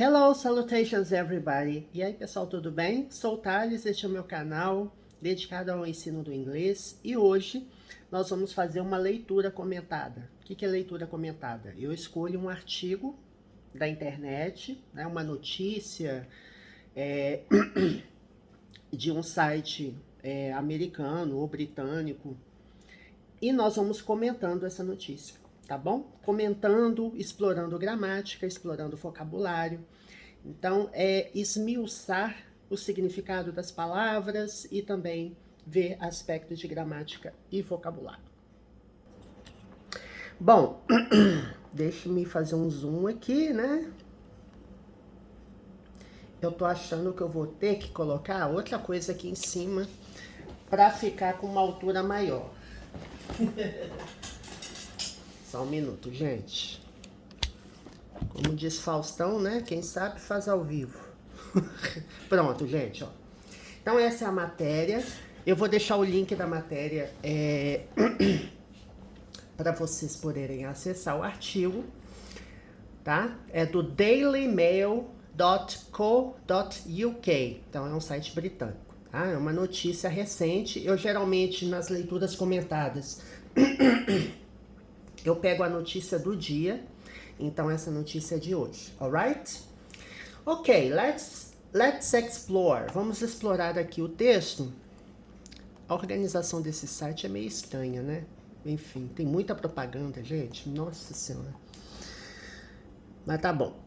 Hello, salutations everybody! E aí pessoal, tudo bem? Sou o Thales, este é o meu canal dedicado ao ensino do inglês e hoje nós vamos fazer uma leitura comentada. O que é leitura comentada? Eu escolho um artigo da internet, né, uma notícia de um site americano ou britânico e nós vamos comentando essa notícia. Tá bom? Comentando, explorando gramática, explorando vocabulário. Então, é esmiuçar o significado das palavras e também ver aspectos de gramática e vocabulário. Bom, deixe-me fazer um zoom aqui, né? Eu tô achando que eu vou ter que colocar outra coisa aqui em cima para ficar com uma altura maior. Só um minuto, gente. Como diz Faustão, né? Quem sabe faz ao vivo. Pronto, gente, ó. Então essa é a matéria. Eu vou deixar o link da matéria para vocês poderem acessar o artigo, tá? É do dailymail.co.uk. Então é um site britânico, tá? É uma notícia recente. Eu geralmente nas leituras comentadas eu pego a notícia do dia, então essa notícia é de hoje, alright? Ok, let's explore. Vamos explorar aqui o texto. A organização desse site é meio estranha, né? Enfim, tem muita propaganda, gente. Nossa Senhora. Mas tá bom.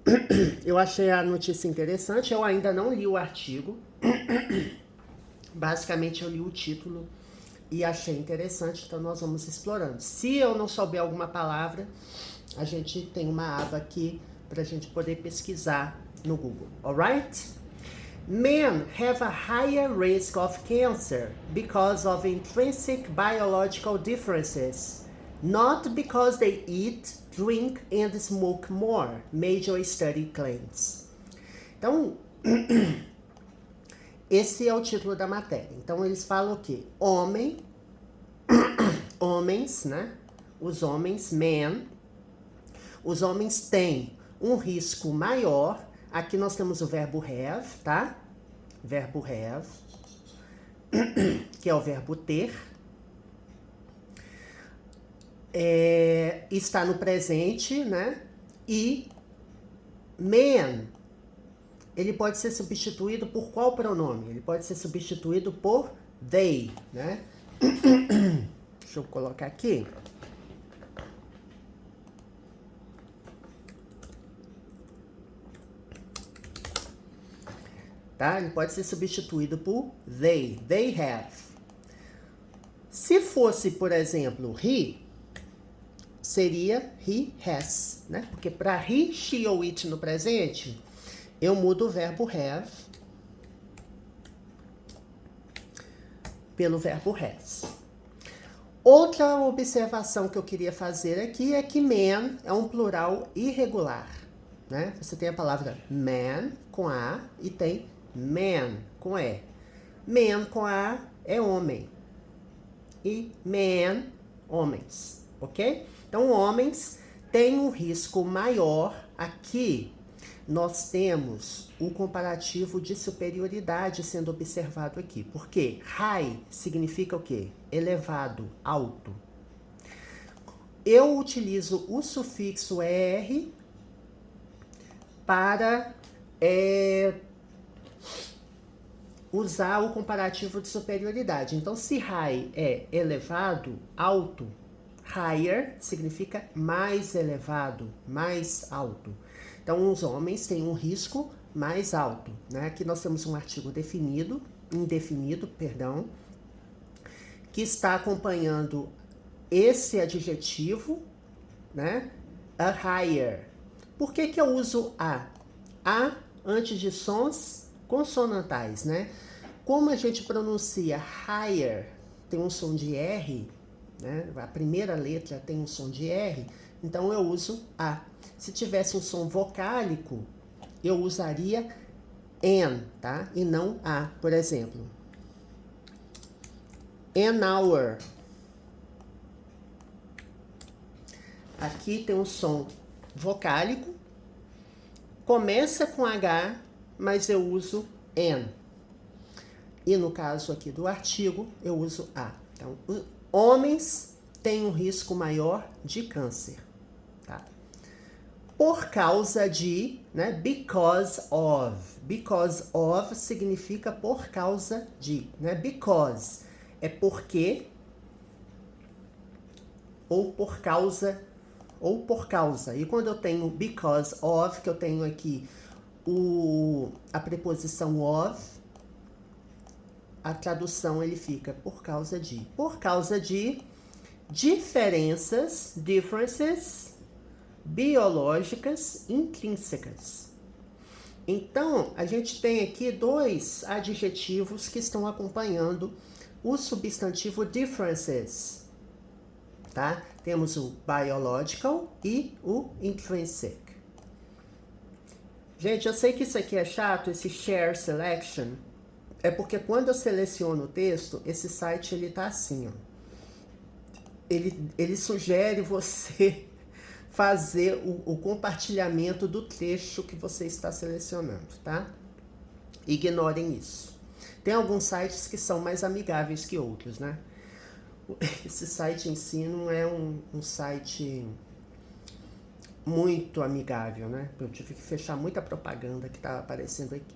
Eu achei a notícia interessante. Eu ainda não li o artigo. Basicamente eu li o título e achei interessante, então nós vamos explorando. Se eu não souber alguma palavra, a gente tem uma aba aqui para a gente poder pesquisar no Google, alright? Men have a higher risk of cancer because of intrinsic biological differences, not because they eat, drink and smoke more, major study claims. Então, esse é o título da matéria. Então, eles falam o quê? Homens, né? Os homens, men, os homens têm um risco maior. Aqui nós temos o verbo have, tá? Verbo have, que é o verbo ter. Está no presente, né? E man, ele pode ser substituído por qual pronome? Ele pode ser substituído por they, né? Deixa eu colocar aqui. Tá? Ele pode ser substituído por they have. Se fosse, por exemplo, he, seria he has, né? Porque para he, she ou it no presente, eu mudo o verbo have pelo verbo has. Outra observação que eu queria fazer aqui é que man é um plural irregular, né? Você tem a palavra man com A e tem man com E. Man com A é homem e man, homens, ok? Então, homens têm um risco maior. Aqui nós temos o comparativo de superioridade sendo observado aqui. Por quê? High significa o quê? Elevado, alto. Eu utilizo o sufixo er para usar o comparativo de superioridade. Então, se high é elevado, alto, higher significa mais elevado, mais alto. Então, os homens têm um risco mais alto, né? Aqui nós temos um artigo indefinido, que está acompanhando esse adjetivo, né? A higher. Por que eu uso a? A antes de sons consonantais, né? Como a gente pronuncia higher, tem um som de R, né? A primeira letra tem um som de R, então eu uso a. Se tivesse um som vocálico, eu usaria an, tá? E não a, por exemplo. An hour. Aqui tem um som vocálico começa com H, mas eu uso N. E no caso aqui do artigo, eu uso A. Então, homens têm um risco maior de câncer. Tá? Por causa de, né? Because of. Because of significa por causa de, né? Because é porque, ou por causa, ou por causa. E quando eu tenho because of, que eu tenho aqui a preposição of, a tradução ele fica por causa de. Por causa de diferenças, differences, biológicas intrínsecas. Então, a gente tem aqui dois adjetivos que estão acompanhando o substantivo differences, tá? Temos o biological e o intrinsic. Gente, eu sei que isso aqui é chato, esse share selection, é porque quando eu seleciono o texto, esse site ele tá assim, ó. Ele sugere você fazer o compartilhamento do trecho que você está selecionando, tá? Ignorem isso. Tem alguns sites que são mais amigáveis que outros, né? Esse site em si não é um site muito amigável, né? Eu tive que fechar muita propaganda que estava aparecendo aqui.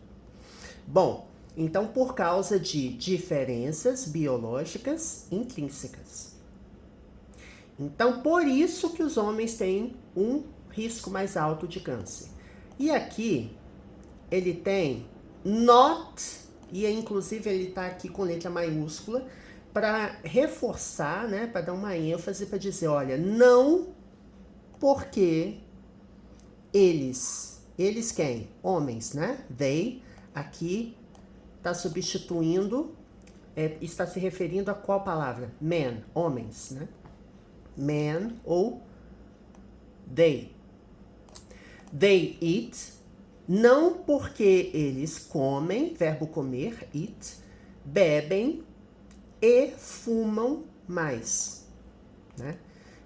Bom, então por causa de diferenças biológicas intrínsecas. Então, por isso que os homens têm um risco mais alto de câncer. E aqui, ele tem not, e inclusive ele está aqui com letra maiúscula, para reforçar, né, para dar uma ênfase, para dizer, olha, não porque eles quem? Homens, né? They, aqui, está substituindo, está se referindo a qual palavra? Men, homens, né? Man ou they. They eat, não porque eles comem, verbo comer, eat, bebem e fumam mais, né?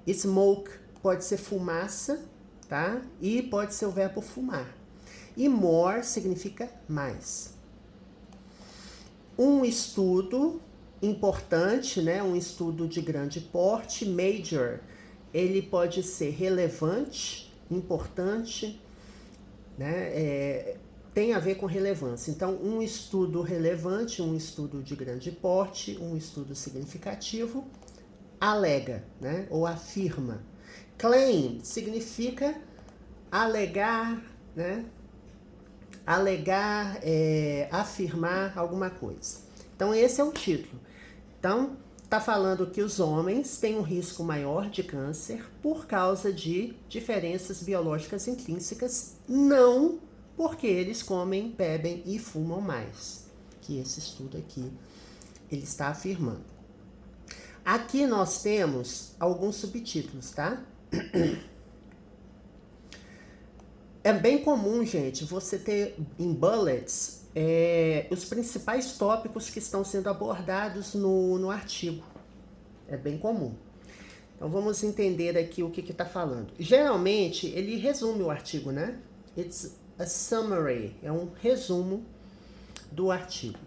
Smoke pode ser fumaça, tá? E pode ser o verbo fumar. E more significa mais. Um estudo importante, né? Um estudo de grande porte, major, ele pode ser relevante, importante, né? Tem a ver com relevância. Então, um estudo relevante, um estudo de grande porte, um estudo significativo, alega, né? Ou afirma. Claim significa alegar, né? Alegar, afirmar alguma coisa. Então, esse é o título. Então, está falando que os homens têm um risco maior de câncer por causa de diferenças biológicas intrínsecas, não porque eles comem, bebem e fumam mais. Que esse estudo aqui, ele está afirmando. Aqui nós temos alguns subtítulos, tá? É bem comum, gente, você ter em bullets os principais tópicos que estão sendo abordados no artigo. É bem comum. Então vamos entender aqui o que está falando. Geralmente ele resume o artigo, né? It's a summary, é um resumo do artigo.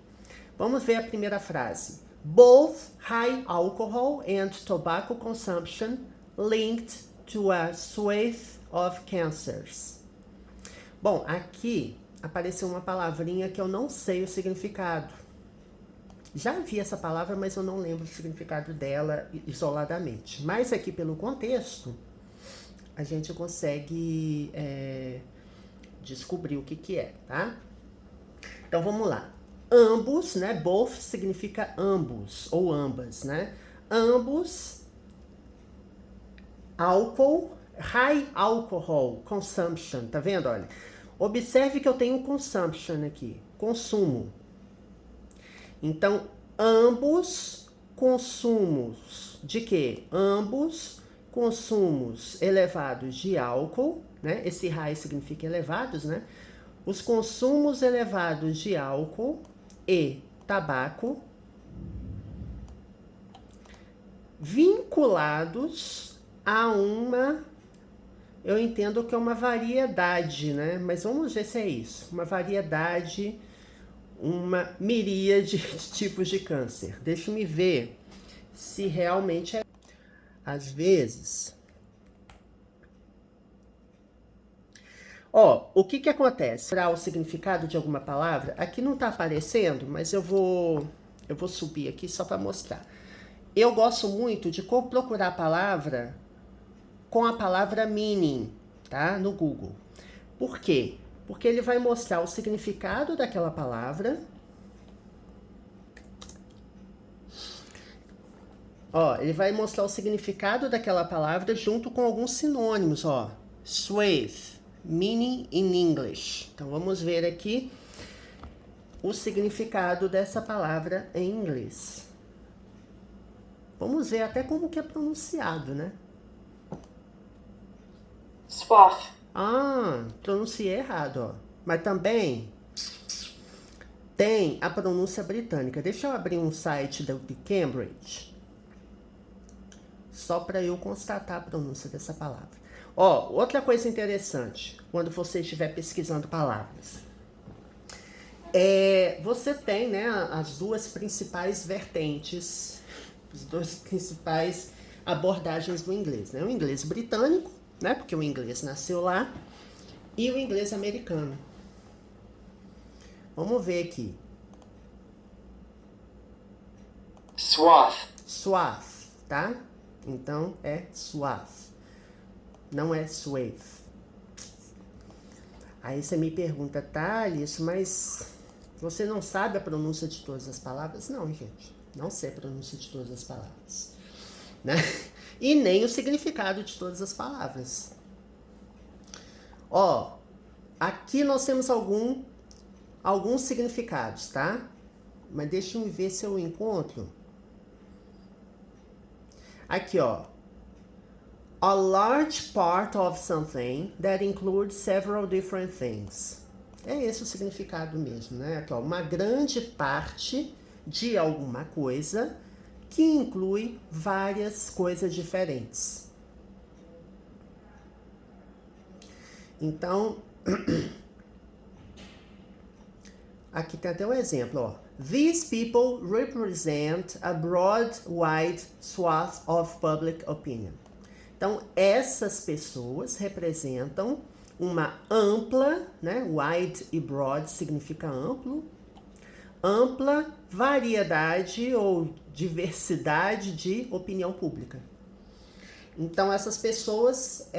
Vamos ver a primeira frase. Both high alcohol and tobacco consumption linked to a swathe of cancers. Bom, aqui apareceu uma palavrinha que eu não sei o significado. Já vi essa palavra, mas eu não lembro o significado dela isoladamente. Mas aqui pelo contexto, a gente consegue descobrir o que é, tá? Então vamos lá. Ambos, né? Both significa ambos ou ambas, né? Ambos, álcool, high alcohol consumption, tá vendo? Olha, observe que eu tenho consumption aqui, consumo. Então, ambos consumos de quê? Ambos consumos elevados de álcool, né? Esse high significa elevados, né? Os consumos elevados de álcool e tabaco vinculados a uma eu entendo que é uma variedade, né? Mas vamos ver se é isso. Uma variedade, uma miríade de tipos de câncer. Deixa eu me ver se realmente é. Às vezes. Ó, o que que acontece? Para o significado de alguma palavra, aqui não tá aparecendo, mas eu vou subir aqui só para mostrar. Eu gosto muito de procurar a palavra com a palavra meaning, tá? No Google. Por quê? Porque ele vai mostrar o significado daquela palavra. Ó, ele vai mostrar o significado daquela palavra junto com alguns sinônimos, ó. Swathe, meaning in English. Então vamos ver aqui o significado dessa palavra em inglês. Vamos ver até como que é pronunciado, né? Swath. Ah, pronunciei errado, ó. Mas também tem a pronúncia britânica. Deixa eu abrir um site de Cambridge. Só para eu constatar a pronúncia dessa palavra. Ó, outra coisa interessante, quando você estiver pesquisando palavras. Você tem, né, as duas principais vertentes, as duas principais abordagens do inglês, né? O inglês britânico, né, porque o inglês nasceu lá, e o inglês americano. Vamos ver aqui. Swath. Swath, tá? Então é swath, não é swathe. Aí você me pergunta, Thales, mas você não sabe a pronúncia de todas as palavras? Não, gente, não sei a pronúncia de todas as palavras, né? E nem o significado de todas as palavras. Ó, aqui nós temos alguns significados, tá? Mas deixa eu ver se eu encontro. Aqui, ó. A large part of something that includes several different things. É esse o significado mesmo, né? Aqui, ó, uma grande parte de alguma coisa que inclui várias coisas diferentes. Então, aqui tem até um exemplo, ó. These people represent a broad, wide swath of public opinion. Então, essas pessoas representam uma ampla, né? Wide e broad significa amplo. Ampla variedade ou diversidade de opinião pública. Então, essas pessoas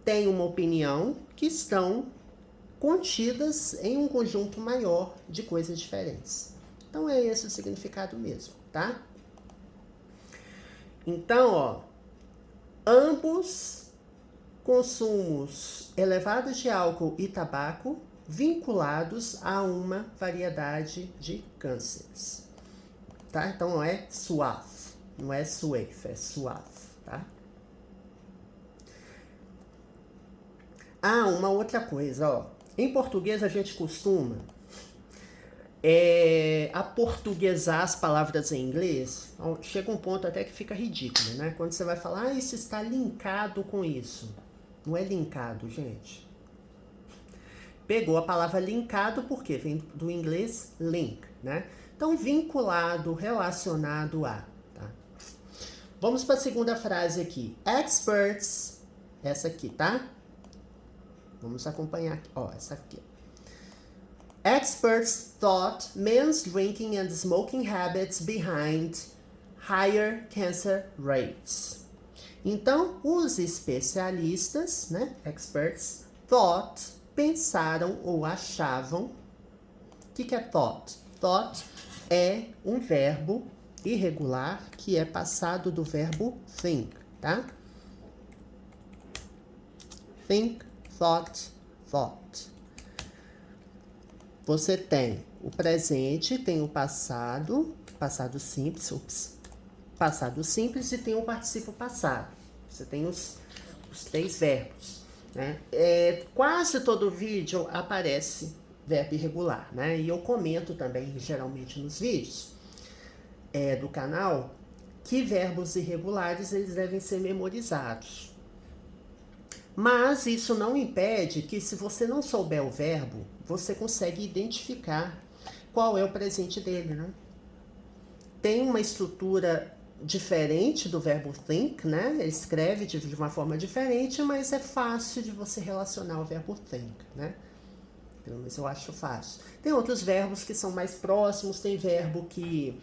têm uma opinião que estão contidas em um conjunto maior de coisas diferentes. Então é esse o significado mesmo, tá? Então, ó, ambos consumos elevados de álcool e tabaco vinculados a uma variedade de cânceres, tá? Então não é swath, não é swathe, é swath, tá? Ah, uma outra coisa, ó. Em português a gente costuma aportuguesar as palavras em inglês. Chega um ponto até que fica ridículo, né? Quando você vai falar, isso está linkado com isso. Não é linkado, gente. Pegou a palavra linkado porque vem do inglês link, né? Então, vinculado, relacionado a. Tá? Vamos para a segunda frase aqui. Experts, essa aqui, tá? Vamos acompanhar aqui. Ó, essa aqui. Experts thought men's drinking and smoking habits behind higher cancer rates. Então, os especialistas, né, experts, thought, pensaram ou achavam. O que é thought? Thought é um verbo irregular que é passado do verbo think, tá? Think, thought, thought. Você tem o presente, tem o passado, passado simples, passado simples e tem o particípio passado. Você tem os três verbos, né? Quase todo vídeo aparece verbo irregular, né? E eu comento também, geralmente, nos vídeos do canal, que verbos irregulares eles devem ser memorizados. Mas isso não impede que, se você não souber o verbo, você consegue identificar qual é o presente dele, né? Tem uma estrutura diferente do verbo think, né? Ele escreve de uma forma diferente, mas é fácil de você relacionar o verbo think, né? Pelo menos eu acho fácil. Tem outros verbos que são mais próximos, tem verbo que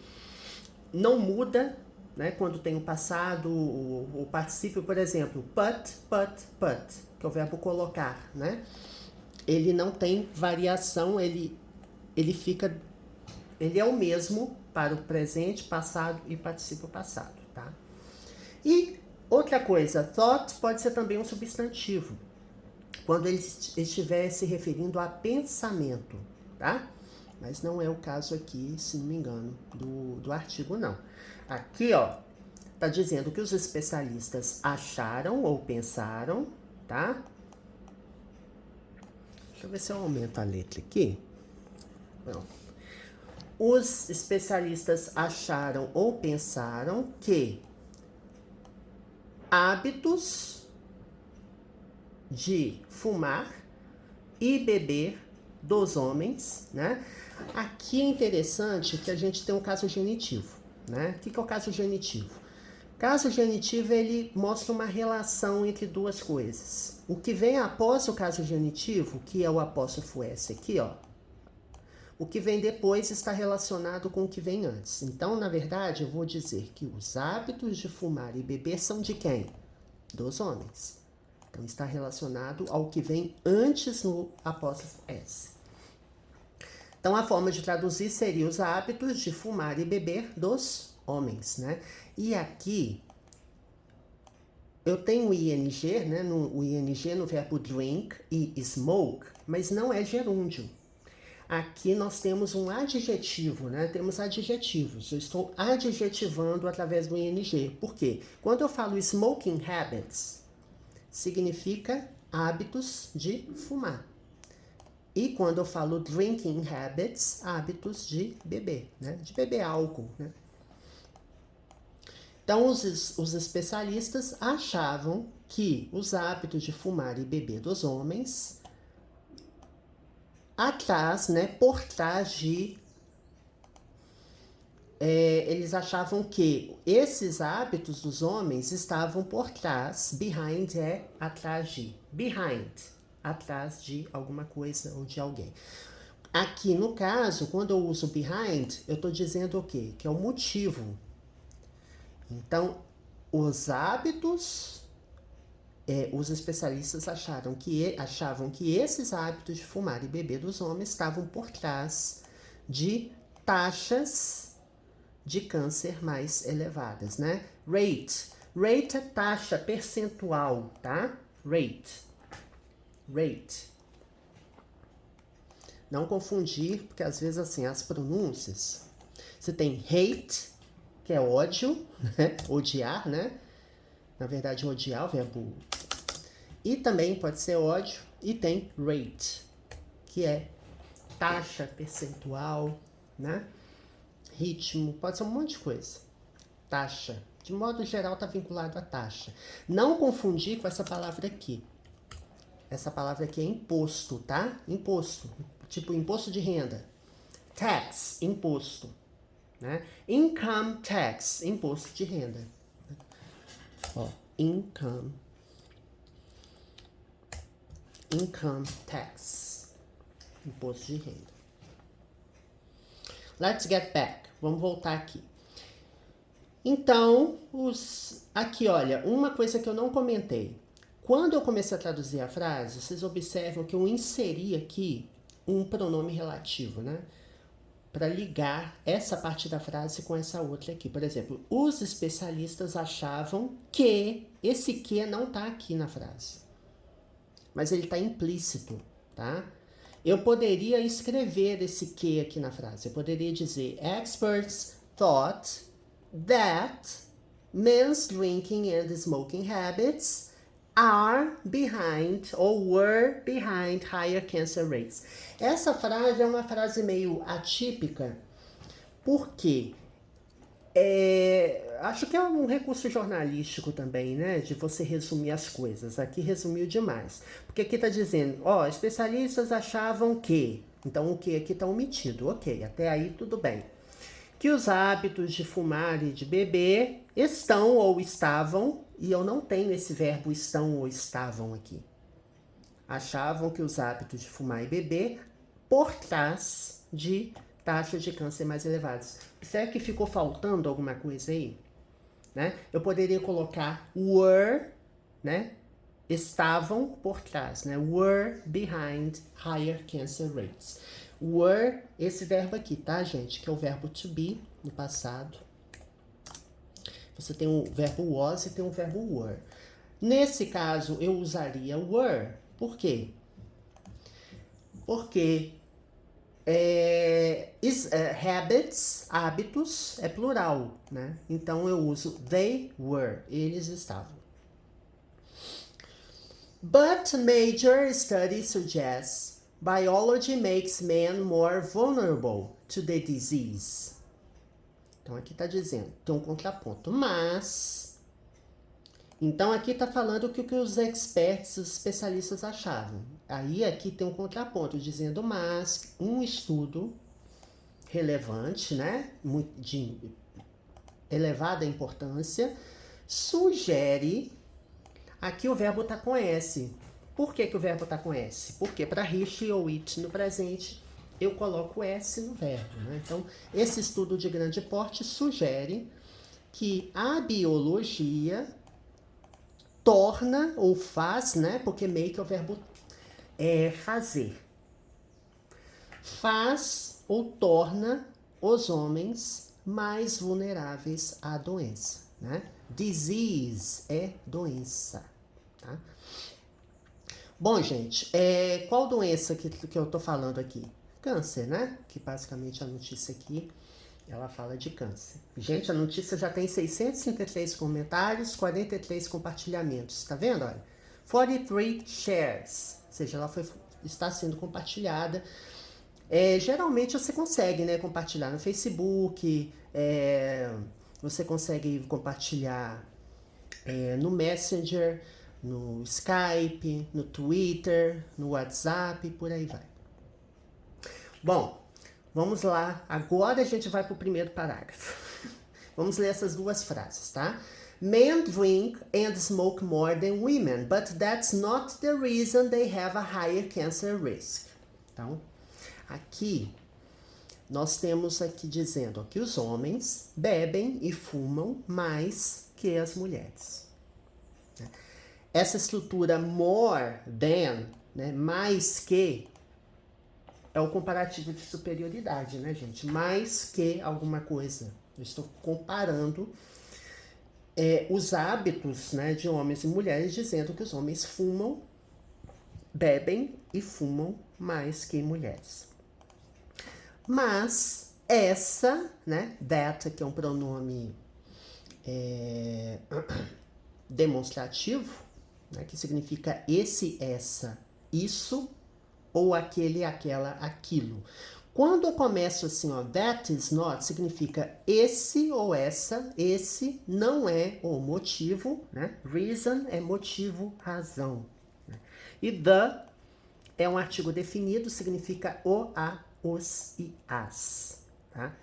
não muda, né? Quando tem o passado, o particípio, por exemplo, put, que é o verbo colocar, né? Ele não tem variação, ele é o mesmo para o presente, passado e particípio passado, tá? E outra coisa, thought pode ser também um substantivo, quando ele estiver se referindo a pensamento, tá? Mas não é o caso aqui, se não me engano, do artigo, não. Aqui, ó, tá dizendo que os especialistas acharam ou pensaram, tá? Deixa eu ver se eu aumento a letra aqui. Não. Os especialistas acharam ou pensaram que hábitos de fumar e beber dos homens, né? Aqui é interessante que a gente tem um caso genitivo, né? O que é o caso genitivo? Caso genitivo, ele mostra uma relação entre duas coisas. O que vem após o caso genitivo, que é o apóstrofo S aqui, ó, o que vem depois está relacionado com o que vem antes. Então, na verdade, eu vou dizer que os hábitos de fumar e beber são de quem? Dos homens. Então, está relacionado ao que vem antes no apóstrofo S. Então, a forma de traduzir seria os hábitos de fumar e beber dos homens, né? E aqui, eu tenho o ing, né? O ing no verbo drink e smoke, mas não é gerúndio. Aqui nós temos um adjetivo, né? Temos adjetivos. Eu estou adjetivando através do ing. Por quê? Quando eu falo smoking habits, significa hábitos de fumar. E quando eu falo drinking habits, hábitos de beber, né? De beber álcool, né? Então, os especialistas achavam que os hábitos de fumar e beber dos homens, atrás, né, por trás de... eles achavam que esses hábitos dos homens estavam por trás, behind é atrás de, behind, atrás de alguma coisa ou de alguém. Aqui, no caso, quando eu uso behind, eu estou dizendo o quê? Que é o motivo. Então, os hábitos... os especialistas achavam que esses hábitos de fumar e beber dos homens estavam por trás de taxas de câncer mais elevadas, né? Rate é taxa percentual, tá? Rate. Não confundir, porque às vezes assim, as pronúncias, você tem hate, que é ódio, né? Odiar, né? Na verdade, odiar, o verbo... E também pode ser ódio. E tem rate, que é taxa percentual, né? Ritmo, pode ser um monte de coisa. Taxa. De modo geral, está vinculado à taxa. Não confundir com essa palavra aqui. Essa palavra aqui é imposto, tá? Imposto. Tipo imposto de renda. Tax, imposto. Né? Income tax, imposto de renda. Ó, income tax, imposto de renda. Let's get back. Vamos voltar aqui. Então, aqui, olha, uma coisa que eu não comentei. Quando eu comecei a traduzir a frase, vocês observam que eu inseri aqui um pronome relativo, né? Para ligar essa parte da frase com essa outra aqui. Por exemplo, os especialistas achavam que esse que não está aqui na frase. Mas ele está implícito, tá? Eu poderia escrever esse que aqui na frase. Eu poderia dizer, experts thought that men's drinking and smoking habits are behind or were behind higher cancer rates. Essa frase é uma frase meio atípica, porque Acho que é um recurso jornalístico também, né? De você resumir as coisas. Aqui resumiu demais. Porque aqui tá dizendo, ó, especialistas achavam que. Então o que aqui tá omitido. Ok, até aí tudo bem. Que os hábitos de fumar e de beber estão ou estavam, e eu não tenho esse verbo estão ou estavam aqui. Achavam que os hábitos de fumar e beber por trás de taxas de câncer mais elevadas. Será que ficou faltando alguma coisa aí? Né? Eu poderia colocar were, né? Estavam por trás, né? Were behind higher cancer rates. Were, esse verbo aqui, tá, gente? Que é o verbo to be, no passado. Você tem o verbo was e tem o verbo were. Nesse caso, eu usaria were. Por quê? Porque habits, hábitos, é plural, né? Então eu uso they were, eles estavam. But major studies suggest biology makes men more vulnerable to the disease. Então aqui tá dizendo, tem um contraponto, mas... Então aqui tá falando o que os experts, os especialistas achavam. Aí aqui tem um contraponto dizendo, mas um estudo relevante, né, de elevada importância, sugere... Aqui o verbo tá com S. Por que o verbo tá com S? Porque para he ou it no presente, eu coloco S no verbo, né? Então, esse estudo de grande porte sugere que a biologia torna ou faz, né? Porque make é o verbo fazer. Faz ou torna os homens mais vulneráveis à doença, né? Disease é doença, tá? Bom, gente, qual doença que eu tô falando aqui? Câncer, né? Que basicamente a notícia aqui, ela fala de câncer. Gente, a notícia já tem 653 comentários, 43 compartilhamentos, tá vendo? Olha, 43 shares, ou seja, ela está sendo compartilhada. Geralmente você consegue, né, compartilhar no Facebook, você consegue compartilhar no Messenger, no Skype, no Twitter, no WhatsApp, por aí vai. Bom, vamos lá. Agora a gente vai para o primeiro parágrafo. Vamos ler essas duas frases, tá? Men drink and smoke more than women, but that's not the reason they have a higher cancer risk. Então, aqui nós temos aqui dizendo que os homens bebem e fumam mais que as mulheres. Essa estrutura more than, né, mais que, é o comparativo de superioridade, né, gente? Mais que alguma coisa. Eu estou comparando os hábitos, né, de homens e mulheres, dizendo que os homens fumam, bebem e fumam mais que mulheres. Mas essa, né, that, que é um pronome demonstrativo, né, que significa esse, essa, isso, ou aquele, aquela, aquilo. Quando eu começo assim, ó, that is not, significa esse ou essa, esse não é o motivo, né? Reason é motivo, razão. Né? E the é um artigo definido, significa o, a, os e as. Tá?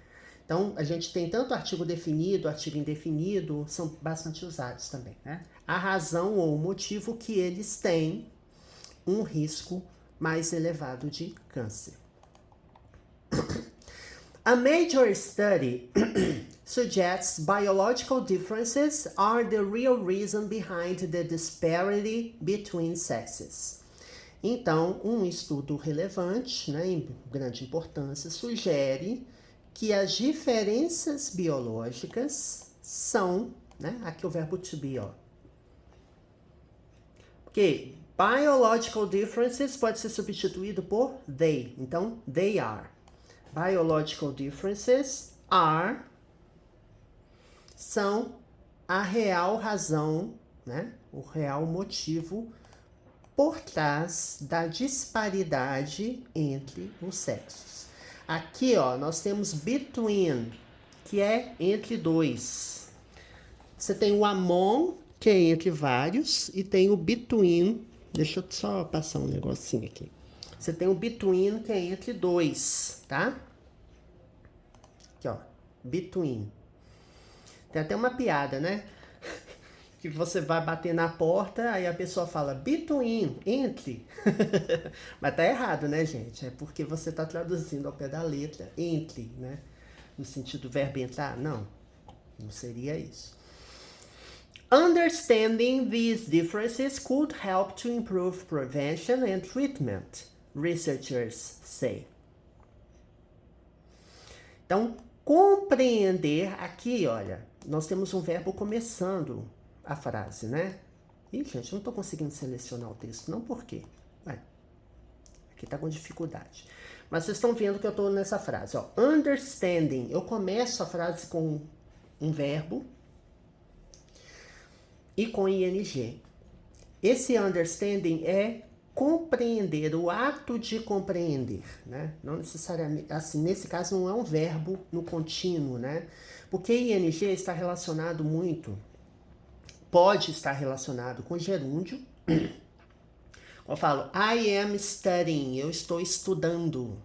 Então, a gente tem tanto artigo definido, artigo indefinido, são bastante usados também, né? A razão ou o motivo que eles têm um risco mais elevado de câncer. A major study suggests biological differences are the real reason behind the disparity between sexes. Então, um estudo relevante, né, em grande importância, sugere que as diferenças biológicas são, né, aqui o verbo to be, ó. Porque biological differences pode ser substituído por they. Então, they are. Biological differences are, são a real razão, né, o real motivo por trás da disparidade entre os sexos. Aqui, ó, nós temos between, que é entre dois. Você tem o among, que é entre vários, e tem o between. Deixa eu só passar um negocinho aqui. Você tem o between, que é entre dois, tá? Aqui, ó. Between. Tem até uma piada, né? Que você vai bater na porta, aí a pessoa fala between, entre. Mas tá errado, né, gente? É porque você tá traduzindo ao pé da letra, entre, né? No sentido do verbo entrar. Não seria isso. Understanding these differences could help to improve prevention and treatment, researchers say. Então, compreender aqui, olha, nós temos um verbo começando a frase, né? Ih, gente, não tô conseguindo selecionar o texto, não, por quê? Aqui tá com dificuldade. Mas vocês estão vendo que eu tô nessa frase, ó. Understanding, eu começo a frase com um verbo e com ing. Esse understanding é compreender, o ato de compreender, né? Não necessariamente, assim, nesse caso não é um verbo no contínuo, né? Porque ing está relacionado muito, pode estar relacionado com gerúndio. Eu falo, I am studying, eu estou estudando,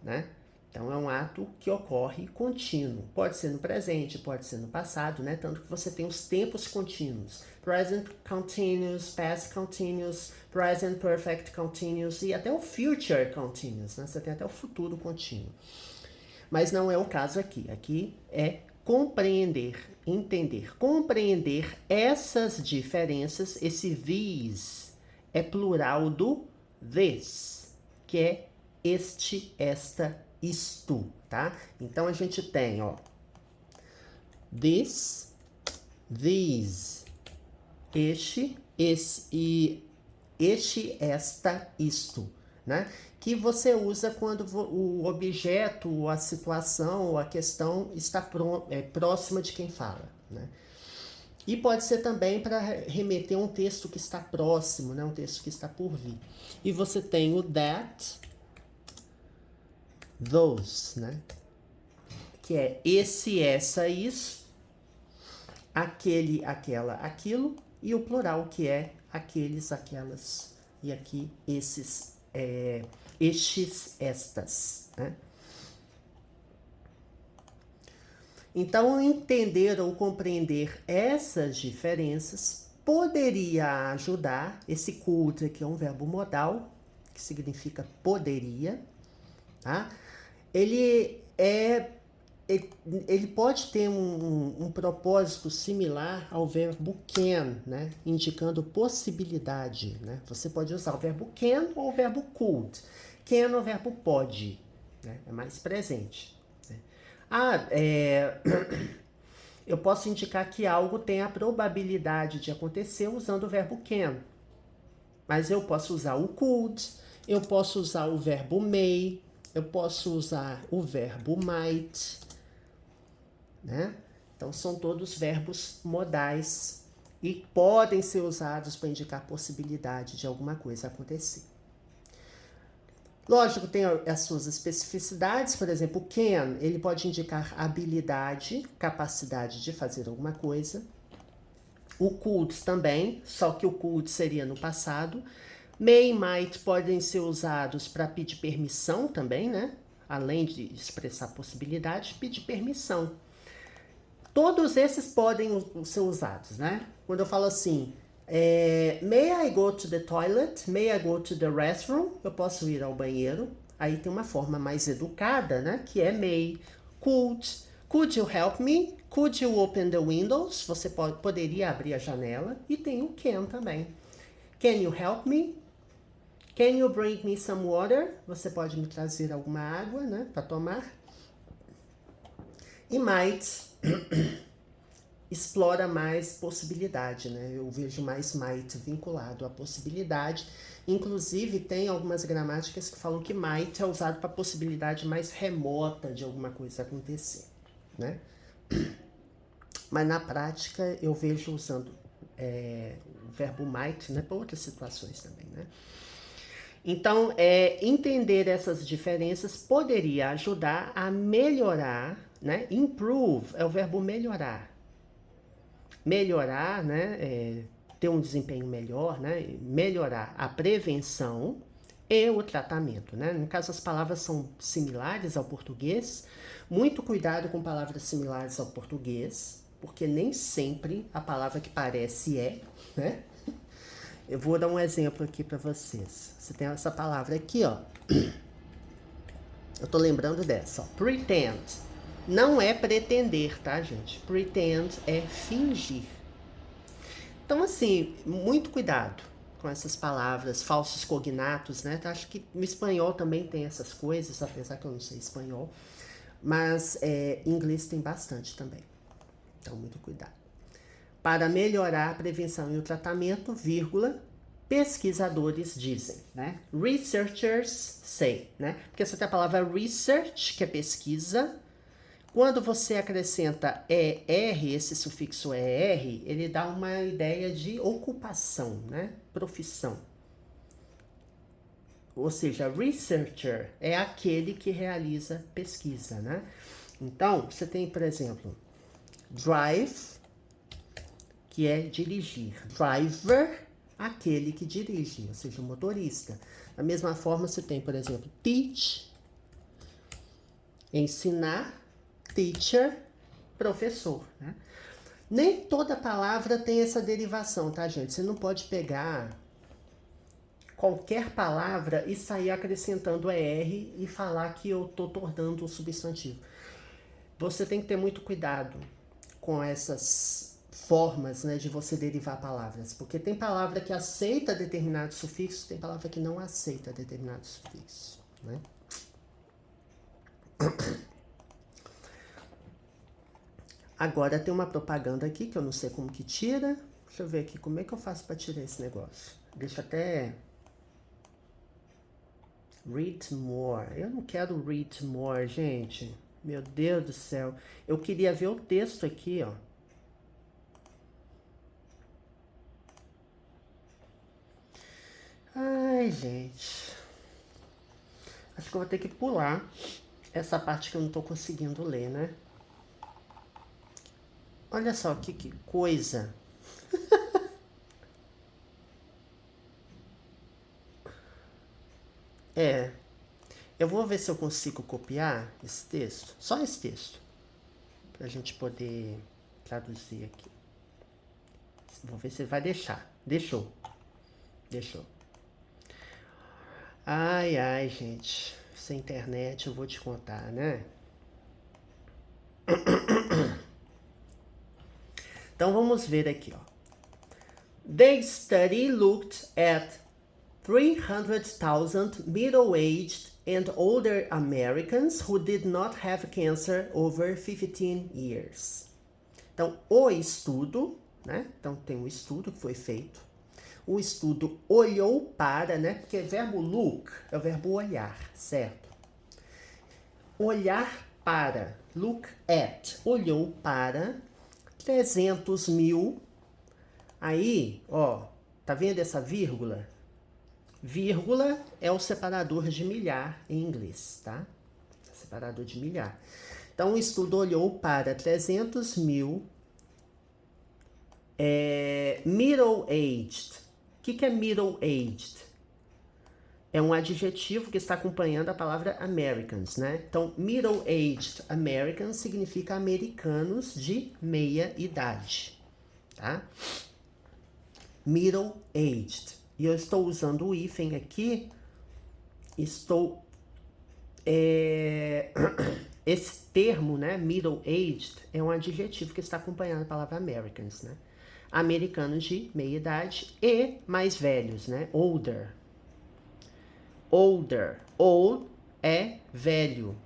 né? Então, é um ato que ocorre contínuo. Pode ser no presente, pode ser no passado, né? Tanto que você tem os tempos contínuos. Present continuous, past continuous, present perfect continuous e até o future continuous, né? Você tem até o futuro contínuo. Mas não é o caso aqui. Aqui é compreender, entender. Compreender essas diferenças, esse these é plural do this, que é este, esta, isto, tá? Então a gente tem, ó, this, these, este, esse, este, esta, isto, né? Que você usa quando o objeto, a situação ou a questão está próxima de quem fala, né? E pode ser também para remeter a um texto que está próximo, né? Um texto que está por vir. E você tem o that, those, né? Que é esse, essa, isso, aquele, aquela, aquilo, e o plural que é aqueles, aquelas, e aqui esses, estes, estas, né? Então, entender ou compreender essas diferenças poderia ajudar, esse could aqui é um verbo modal, que significa poderia, tá? Ele pode ter um propósito similar ao verbo can, né? Indicando possibilidade, né? Você pode usar o verbo can ou o verbo could. Can é o verbo pode, né? É mais presente. Né? Eu posso indicar que algo tem a probabilidade de acontecer usando o verbo can. Mas eu posso usar o could, eu posso usar o verbo may, eu posso usar o verbo might, né? Então, são todos verbos modais e podem ser usados para indicar possibilidade de alguma coisa acontecer. Lógico, tem as suas especificidades, por exemplo, can, ele pode indicar habilidade, capacidade de fazer alguma coisa. O could também, só que o could seria no passado. May e might podem ser usados para pedir permissão também, né? Além de expressar possibilidade, pedir permissão. Todos esses podem ser usados, né? Quando eu falo assim, may I go to the toilet? May I go to the restroom? Eu posso ir ao banheiro. Aí tem uma forma mais educada, né? Que é may. Could you help me? Could you open the windows? Você poderia abrir a janela. E tem o can também. Can you help me? Can you bring me some water? Você pode me trazer alguma água, né? Para tomar. E might explora mais possibilidade, né? Eu vejo mais might vinculado à possibilidade. Inclusive, tem algumas gramáticas que falam que might é usado para possibilidade mais remota de alguma coisa acontecer, né? Mas na prática, eu vejo usando o verbo might, né, para outras situações também, né? Então, entender essas diferenças poderia ajudar a melhorar né? Improve é o verbo melhorar. Melhorar, né? Ter um desempenho melhor, né? Melhorar a prevenção e o tratamento, né? No caso, as palavras são similares ao português. Muito cuidado com palavras similares ao português, porque nem sempre a palavra que parece é, né? Eu vou dar um exemplo aqui para vocês. Você tem essa palavra aqui, ó. Eu tô lembrando dessa, ó. Pretend. Não é pretender, tá, gente? Pretend é fingir. Então, assim, muito cuidado com essas palavras, falsos cognatos, né? Acho que no espanhol também tem essas coisas, apesar que eu não sei espanhol. Mas em inglês tem bastante também. Então, muito cuidado. Para melhorar a prevenção e o tratamento, vírgula, pesquisadores dizem, né? Researchers say, né? Porque você tem a palavra research, que é pesquisa. Quando você acrescenta ER, esse sufixo ER, ele dá uma ideia de ocupação, né? Profissão. Ou seja, researcher é aquele que realiza pesquisa, né? Então, você tem, por exemplo, drive, que é dirigir. Driver, aquele que dirige, ou seja, o motorista. Da mesma forma, você tem, por exemplo, teach, ensinar, teacher, professor, né? Nem toda palavra tem essa derivação, tá, gente? Você não pode pegar qualquer palavra e sair acrescentando ER e falar que eu tô tornando um substantivo. Você tem que ter muito cuidado com essas formas, né, de você derivar palavras, porque tem palavra que aceita determinado sufixo, tem palavra que não aceita determinado sufixo, né? Agora tem uma propaganda aqui que eu não sei como que tira. Deixa eu ver aqui como é que eu faço para tirar esse negócio. Deixa até read more. Eu não quero read more, gente. Meu Deus do céu. Eu queria ver o texto aqui, ó. Ai, gente. Acho que eu vou ter que pular essa parte que eu não tô conseguindo ler, né? Olha só que coisa. Eu vou ver se eu consigo copiar esse texto. Só esse texto. Pra gente poder traduzir aqui. Vou ver se ele vai deixar. Deixou. Ai, ai, gente. Essa internet eu vou te contar, né? Então vamos ver aqui, ó. The study looked at 300,000 middle-aged and older Americans who did not have cancer over 15 years. Então, o estudo, né? Então tem um estudo que foi feito. O estudo olhou para, né? Porque o verbo look é o verbo olhar, certo? Olhar para, look at, olhou para 300 mil. Aí, ó, tá vendo essa vírgula? Vírgula é o separador de milhar em inglês, tá? Separador de milhar. Então, o estudo olhou para 300 mil middle-aged. O que é middle-aged? É um adjetivo que está acompanhando a palavra Americans, né? Então, middle-aged Americans significa americanos de meia idade, tá? Middle-aged. E eu estou usando o hífen aqui. Esse termo, né, middle-aged, é um adjetivo que está acompanhando a palavra Americans, né? Americanos de meia idade e mais velhos, né? Older. Older. Old é velho.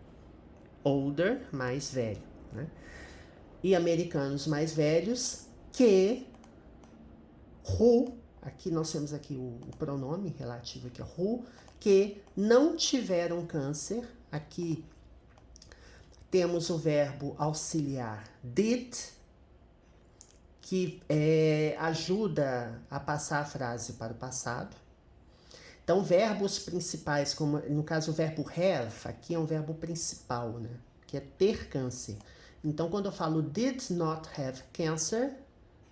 Older, mais velho, né? E americanos mais velhos que who, aqui nós temos aqui o pronome relativo aqui, who, que não tiveram câncer. Aqui temos o verbo auxiliar did, que ajuda a passar a frase para o passado. Então, verbos principais, como no caso o verbo have, aqui é um verbo principal, né? que é ter câncer. Então, quando eu falo did not have cancer,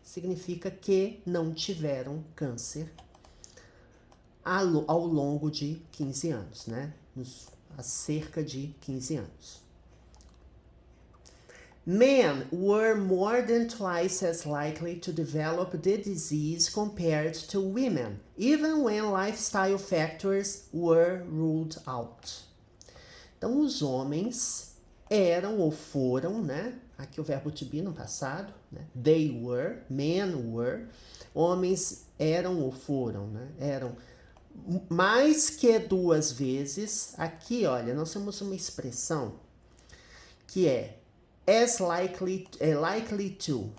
significa que não tiveram câncer ao longo de 15 anos, né? Há cerca de 15 anos. Men were more than twice as likely to develop the disease compared to women, even when lifestyle factors were ruled out. Então, os homens eram ou foram, né? Aqui o verbo to be no passado, né? They were, men were. Homens eram ou foram, né? Eram mais que 2 vezes. Aqui, olha, nós temos uma expressão que é as likely, likely to.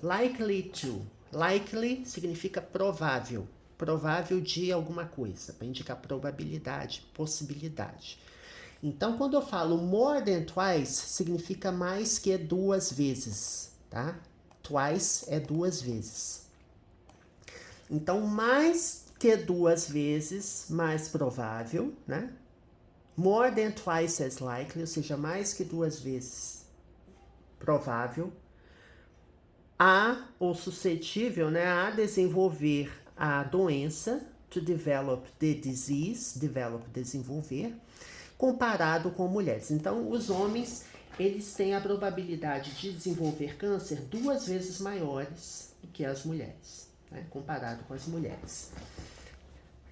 Likely significa provável. Provável de alguma coisa, para indicar probabilidade, possibilidade. Então, quando eu falo more than twice, significa mais que 2 vezes, tá? Twice é 2 vezes. Então, mais que 2 vezes, mais provável, né? More than twice as likely, ou seja, mais que 2 vezes provável, a, ou suscetível, né, a desenvolver a doença, to develop the disease, desenvolver, comparado com mulheres. Então, os homens, eles têm a probabilidade de desenvolver câncer 2 vezes maiores do que as mulheres, né, comparado com as mulheres.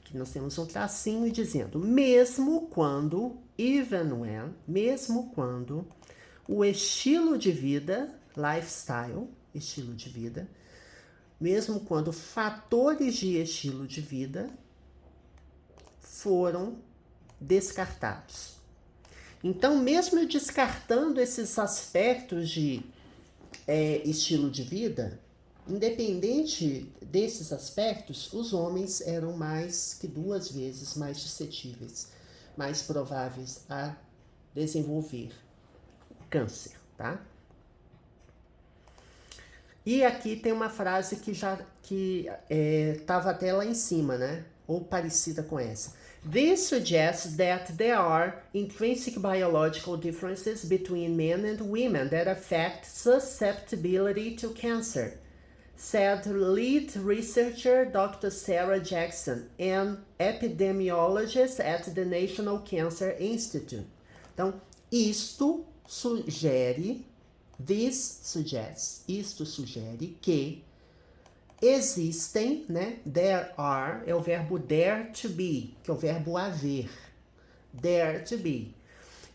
Aqui nós temos um tracinho dizendo, mesmo quando, even when, mesmo quando o estilo de vida, lifestyle, estilo de vida, mesmo quando fatores de estilo de vida foram descartados. Então, mesmo descartando esses aspectos de estilo de vida, independente desses aspectos, os homens eram mais que 2 vezes mais suscetíveis, mais prováveis a desenvolver câncer, tá? E aqui tem uma frase que estava até lá em cima, né? Ou parecida com essa. This suggests that there are intrinsic biological differences between men and women that affect susceptibility to cancer, said lead researcher Dr. Sarah Jackson, an epidemiologist at the National Cancer Institute. Então, isto sugere que existem, né? There are é o verbo there to be, que é o verbo haver. There to be.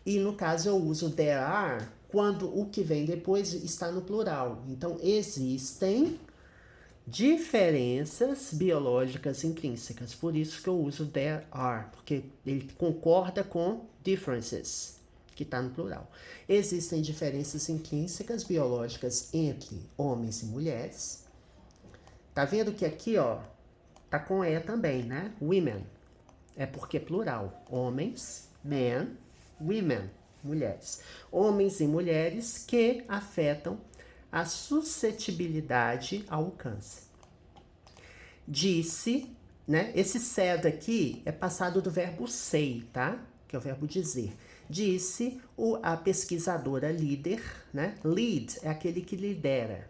E no caso eu uso there are quando o que vem depois está no plural. Então, existem diferenças biológicas intrínsecas. Por isso que eu uso there are, porque ele concorda com differences, que está no plural. Existem diferenças intrínsecas biológicas entre homens e mulheres. Tá vendo que aqui, ó, tá com E também, né? Women. É porque é plural. Homens, men, women, mulheres. Homens e mulheres que afetam a suscetibilidade ao câncer. Disse, né? Esse said aqui é passado do verbo say, tá? Que é o verbo dizer. Disse a pesquisadora líder, né? Lead é aquele que lidera.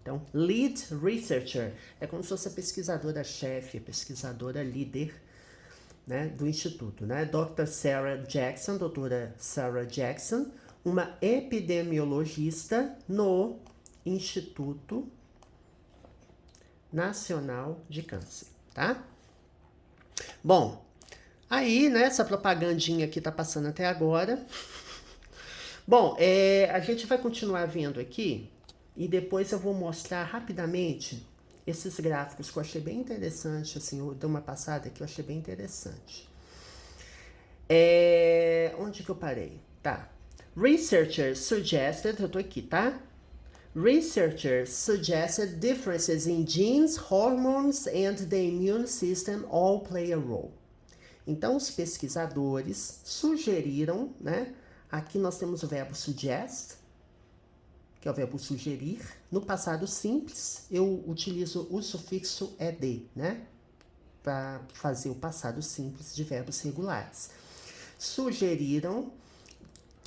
Então, lead researcher é como se fosse a pesquisadora-chefe, pesquisadora líder, né, do instituto, né? Dr. Sarah Jackson, doutora Sarah Jackson, uma epidemiologista no Instituto Nacional de Câncer, tá? Bom, aí, né, essa propagandinha que tá passando até agora. Bom, a gente vai continuar vendo aqui e depois eu vou mostrar rapidamente esses gráficos que eu achei bem interessante, assim, eu dei uma passada que eu achei bem interessante. Onde que eu parei? Tá. Researchers suggested, eu tô aqui, tá? Researchers suggested differences in genes, hormones and the immune system all play a role. Então, os pesquisadores sugeriram, né? Aqui nós temos o verbo suggest, que é o verbo sugerir. No passado simples, eu utilizo o sufixo ed, né? Para fazer o passado simples de verbos regulares. Sugeriram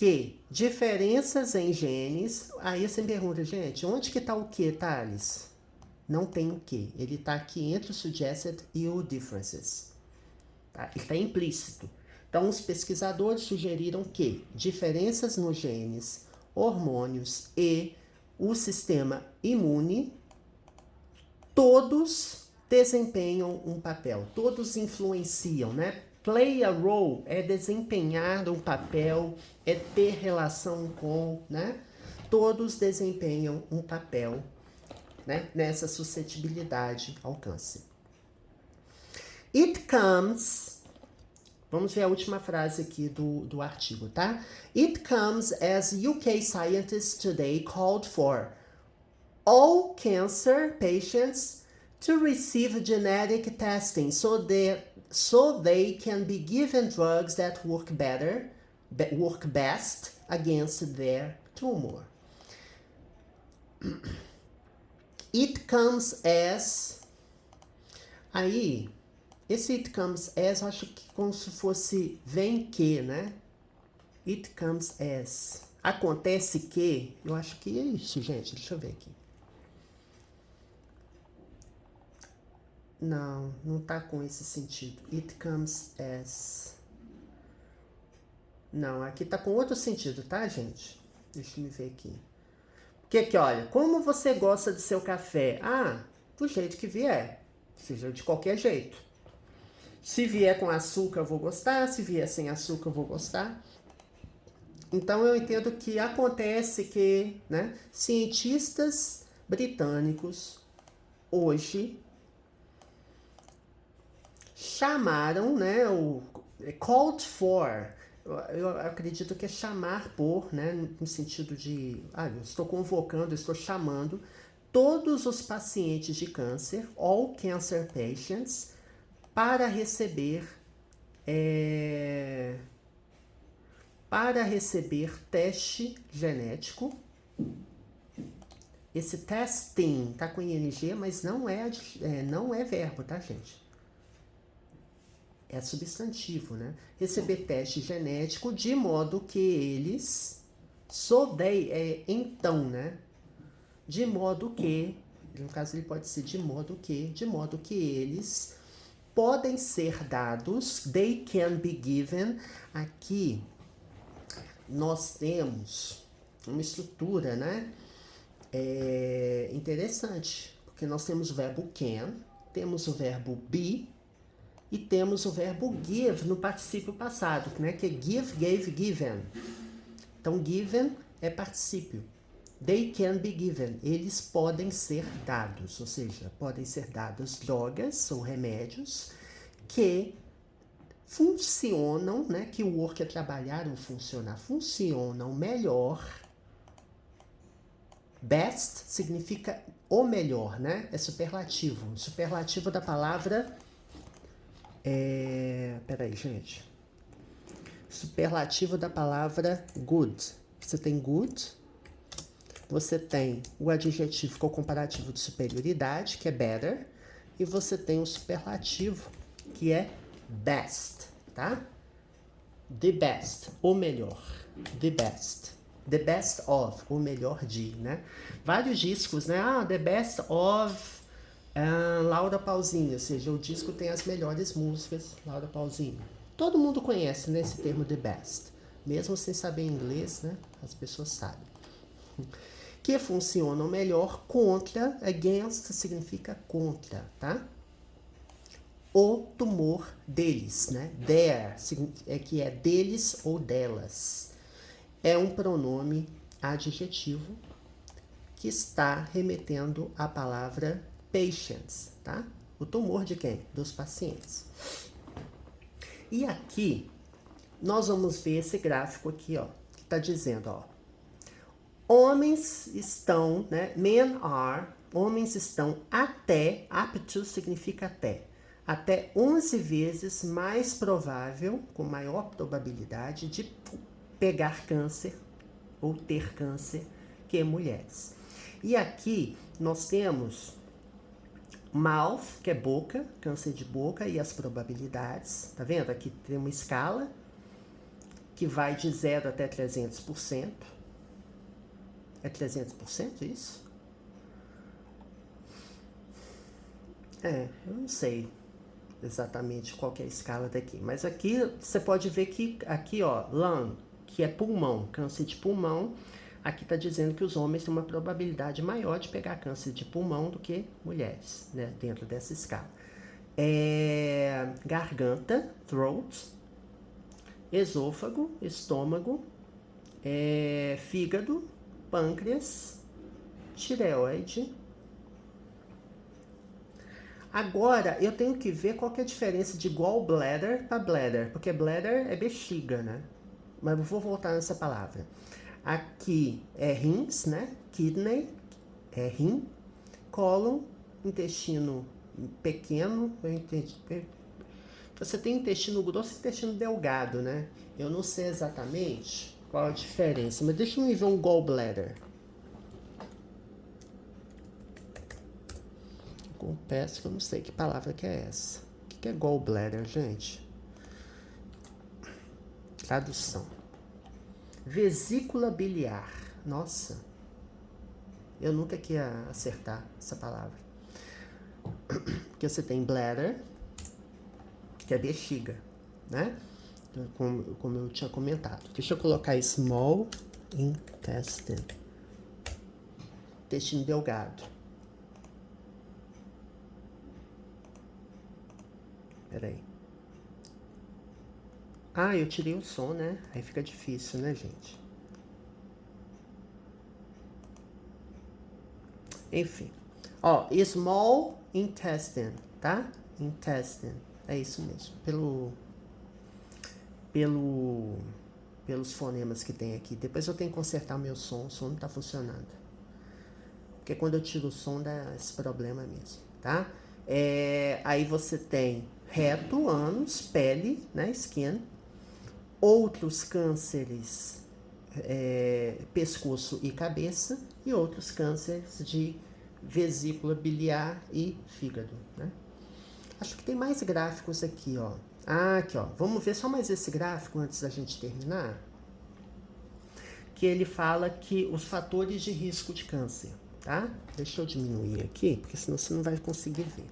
que diferenças em genes... Aí você me pergunta, gente, onde que está o que, Thales? Não tem o que. Ele está aqui entre o suggested e o differences. Tá? Ele está implícito. Então, os pesquisadores sugeriram que diferenças nos genes, hormônios e o sistema imune, todos desempenham um papel, todos influenciam, né? Play a role é desempenhar um papel, é ter relação com, né? Todos desempenham um papel, né? Nessa suscetibilidade ao câncer. It comes... Vamos ver a última frase aqui do artigo, tá? It comes as UK scientists today called for all cancer patients to receive genetic testing so they can be given drugs that work best against their tumor. It comes as... Aí... Esse it comes as, eu acho que como se fosse vem que, né? It comes as. Acontece que, eu acho que é isso, gente. Deixa eu ver aqui. Não, não tá com esse sentido. It comes as. Não, aqui tá com outro sentido, tá, gente? Deixa eu me ver aqui. Porque aqui, olha, como você gosta do seu café? Ah, do jeito que vier. Seja de qualquer jeito. Se vier com açúcar, eu vou gostar. Se vier sem açúcar, eu vou gostar. Então, eu entendo que acontece que, né, cientistas britânicos, hoje, chamaram, né, o called for, eu acredito que é chamar por, né, no sentido de, eu estou convocando, eu estou chamando todos os pacientes de câncer, all cancer patients, para receber teste genético. Esse testing tá com ing, mas não é verbo, tá, gente? É substantivo, né? Receber teste genético de modo que eles então, né? De modo que, no caso ele pode ser de modo que eles podem ser dados, they can be given. Aqui nós temos uma estrutura, né? Interessante, porque nós temos o verbo can, temos o verbo be e temos o verbo give no particípio passado, né? Que é give, gave, given. Então, given é particípio. They can be given. Eles podem ser dados, ou seja, podem ser dadas drogas ou remédios que funcionam, né? Que o work é trabalhar ou funcionar, funcionam melhor. Best significa o melhor, né? É superlativo. Superlativo da palavra peraí, gente. Superlativo da palavra good. Você tem good. Você tem o adjetivo com o comparativo de superioridade, que é better. E você tem o superlativo, que é best, tá? The best, o melhor. The best. The best of, o melhor de, né? Vários discos, né? The best of Laura Pausini, ou seja, o disco tem as melhores músicas, Laura Pausini. Todo mundo conhece, né, esse termo the best. Mesmo sem saber inglês, né? As pessoas sabem. Que funcionam melhor contra, against significa contra, tá? O tumor deles, né? Their, que é deles ou delas. É um pronome adjetivo que está remetendo à palavra patients, tá? O tumor de quem? Dos pacientes. E aqui, nós vamos ver esse gráfico aqui, ó, que está dizendo, ó, homens estão, né, men are, homens estão até, up to significa até 11 vezes mais provável, com maior probabilidade de pegar câncer ou ter câncer que mulheres. E aqui nós temos mouth, que é boca, câncer de boca e as probabilidades. Tá vendo? Aqui tem uma escala que vai de 0 até 300%. É 300% isso? Eu não sei exatamente qual que é a escala daqui. Mas aqui você pode ver que aqui, ó, lung, que é pulmão, câncer de pulmão, aqui está dizendo que os homens têm uma probabilidade maior de pegar câncer de pulmão do que mulheres, né, dentro dessa escala. Garganta, throat, esôfago, estômago, fígado, pâncreas, tireoide. Agora, eu tenho que ver qual que é a diferença de gallbladder para bladder, porque bladder é bexiga, né? Mas eu vou voltar nessa palavra. Aqui é rins, né? Kidney é rim, cólon, intestino pequeno, eu entendi. Você tem intestino grosso e intestino delgado, né? Eu não sei exatamente qual a diferença, mas deixa eu ver um gallbladder. Confesso que eu não sei que palavra que é essa. O que é gallbladder, gente? Tradução. Vesícula biliar. Nossa. Eu nunca ia acertar essa palavra. Porque você tem bladder, que é bexiga, né? Como eu tinha comentado. Deixa eu colocar small intestine. Intestino delgado. Peraí. Eu tirei o som, né? Aí fica difícil, né, gente? Enfim. Ó, small intestine, tá? Intestine. É isso mesmo. Pelos fonemas que tem aqui. Depois eu tenho que consertar meu som. O som não tá funcionando. Porque quando eu tiro o som dá esse problema mesmo, tá? Aí você tem reto, ânus, pele, né? Skin. Outros cânceres, pescoço e cabeça. E outros cânceres de vesícula biliar e fígado, né? Acho que tem mais gráficos aqui, ó. Aqui, ó. Vamos ver só mais esse gráfico antes da gente terminar. Que ele fala que os fatores de risco de câncer, tá? Deixa eu diminuir aqui, porque senão você não vai conseguir ver.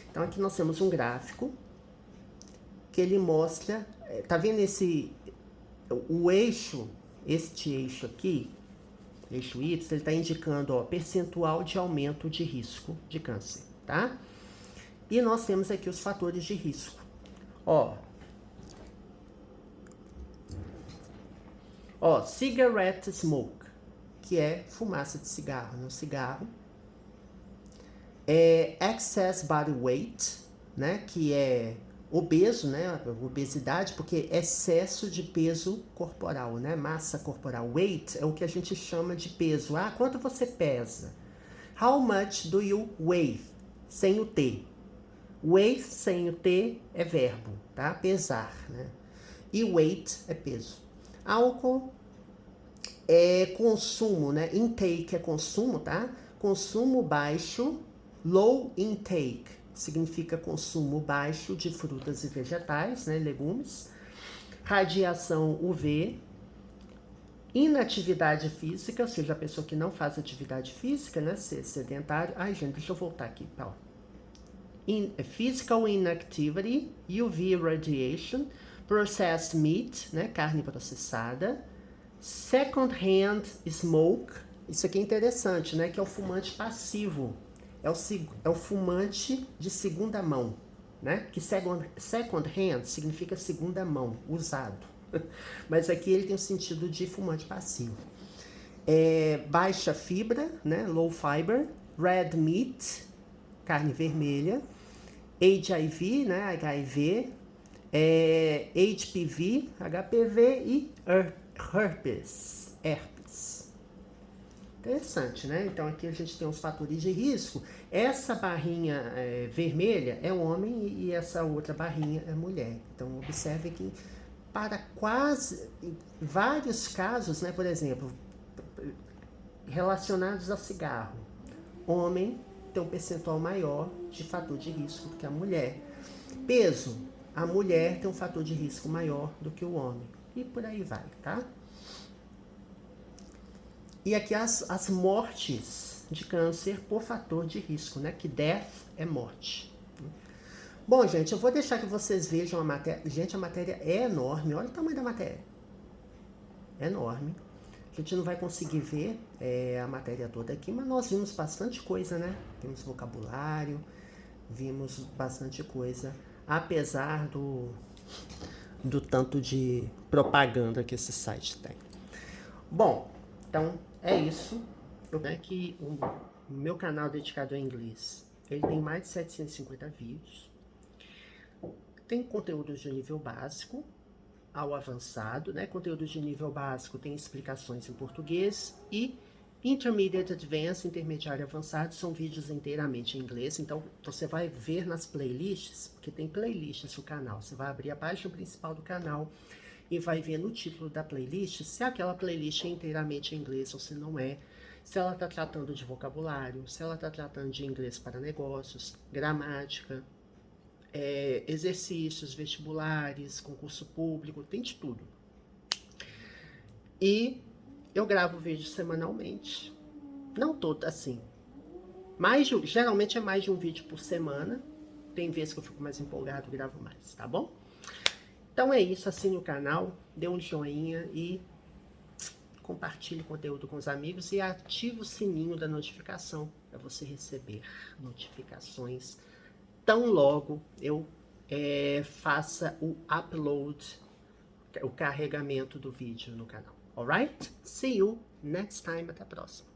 Então, aqui nós temos um gráfico que ele mostra, tá vendo o eixo, este eixo aqui, eixo Y, ele tá indicando, ó, percentual de aumento de risco de câncer, tá? E nós temos aqui os fatores de risco. Ó, cigarette smoke, que é fumaça de cigarro, no cigarro. Excess body weight, né, que é obeso, né, obesidade, porque excesso de peso corporal, né, massa corporal. Weight é o que a gente chama de peso. Quanto você pesa? How much do you weigh? Sem o T. Weigh sem o T é verbo, tá? Pesar, né? E weight é peso. Álcool é consumo, né? Intake é consumo, tá? Consumo baixo. Low intake significa consumo baixo de frutas e vegetais, né, legumes. Radiação UV. Inatividade física, ou seja, a pessoa que não faz atividade física, né, sedentário. Gente, deixa eu voltar aqui, ó. Physical inactivity, UV radiation, processed meat, né, carne processada. Second hand smoke, isso aqui é interessante, né, que é o fumante passivo. É o fumante de segunda mão, né? Que second hand significa segunda mão, usado. Mas aqui ele tem o sentido de fumante passivo. Baixa fibra, né? Low fiber. Red meat, carne vermelha. HIV, né? HIV. HPV, HPV e herpes. Interessante, né? Então aqui a gente tem os fatores de risco. Essa barrinha vermelha é homem e essa outra barrinha é mulher. Então observe que para quase vários casos, né? Por exemplo, relacionados ao cigarro, homem tem um percentual maior de fator de risco do que a mulher. Peso, a mulher tem um fator de risco maior do que o homem. e por aí vai, tá? E aqui as mortes de câncer por fator de risco, né? Que death é morte. Bom, gente, eu vou deixar que vocês vejam a matéria. Gente, a matéria é enorme. Olha o tamanho da matéria. É enorme. A gente não vai conseguir ver a matéria toda aqui, mas nós vimos bastante coisa, né? Vimos vocabulário, vimos bastante coisa. Apesar do tanto de propaganda que esse site tem. Bom, então é isso. Que o meu canal dedicado ao inglês, ele tem mais de 750 vídeos. Tem conteúdos de nível básico ao avançado, né? Conteúdos de nível básico tem explicações em português e Intermediate Advanced, intermediário avançado, são vídeos inteiramente em inglês. Então, você vai ver nas playlists, porque tem playlists no canal. Você vai abrir a página principal do canal e vai ver no título da playlist se aquela playlist é inteiramente em inglês ou se não é. Se ela está tratando de vocabulário, se ela está tratando de inglês para negócios, gramática, exercícios, vestibulares, concurso público, tem de tudo. E eu gravo vídeos semanalmente. Não todo, assim. Geralmente é mais de um vídeo por semana. Tem vezes que eu fico mais empolgado e gravo mais, tá bom? Então é isso, assine o canal, dê um joinha e compartilhe o conteúdo com os amigos e ative o sininho da notificação para você receber notificações tão logo eu faça o upload, o carregamento do vídeo no canal. Alright? See you next time. Até a próxima.